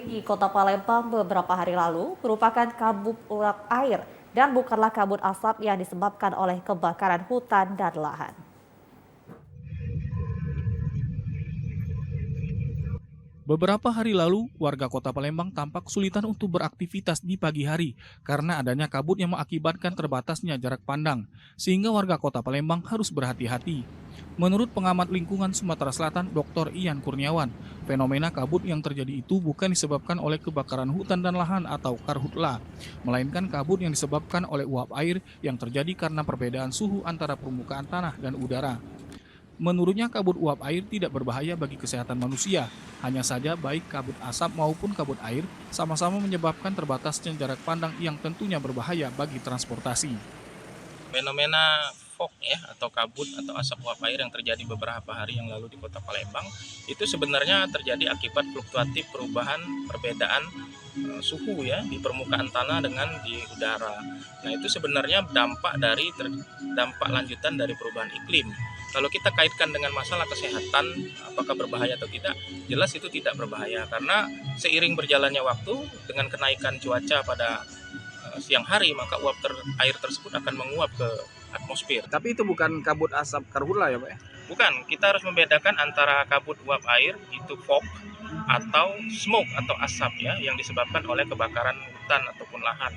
Di Kota Palembang beberapa hari lalu merupakan kabut uap air dan bukanlah kabut asap yang disebabkan oleh kebakaran hutan dan lahan. Beberapa hari lalu, warga Kota Palembang tampak kesulitan untuk beraktivitas di pagi hari karena adanya kabut yang mengakibatkan terbatasnya jarak pandang, sehingga warga Kota Palembang harus berhati-hati. Menurut pengamat lingkungan Sumatera Selatan, Dr. Ian Kurniawan, fenomena kabut yang terjadi itu bukan disebabkan oleh kebakaran hutan dan lahan atau karhutla, melainkan kabut yang disebabkan oleh uap air yang terjadi karena perbedaan suhu antara permukaan tanah dan udara. Menurutnya kabut uap air tidak berbahaya bagi kesehatan manusia, hanya saja baik kabut asap maupun kabut air sama-sama menyebabkan terbatasnya jarak pandang yang tentunya berbahaya bagi transportasi. Fenomena fog ya atau kabut atau asap uap air yang terjadi beberapa hari yang lalu di Kota Palembang itu sebenarnya terjadi akibat fluktuatif perubahan perbedaan suhu ya di permukaan tanah dengan di udara. Nah, itu sebenarnya dampak lanjutan dari perubahan iklim. Kalau kita kaitkan dengan masalah kesehatan, apakah berbahaya atau tidak? Jelas itu tidak berbahaya karena seiring berjalannya waktu dengan kenaikan cuaca pada siang hari, maka air tersebut akan menguap ke atmosfer. Tapi itu bukan kabut asap karhutla ya Pak ya? Bukan, kita harus membedakan antara kabut uap air itu fog atau smoke atau asap ya yang disebabkan oleh kebakaran hutan ataupun lahan.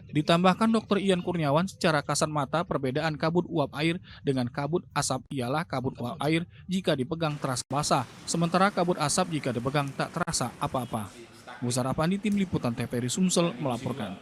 Ditambahkan Dr. Ian Kurniawan, secara kasat mata perbedaan kabut uap air dengan kabut asap ialah kabut uap air jika dipegang terasa basah, sementara kabut asap jika dipegang tak terasa apa-apa. Musara Pandi, Tim Liputan TVRI Sumsel melaporkan.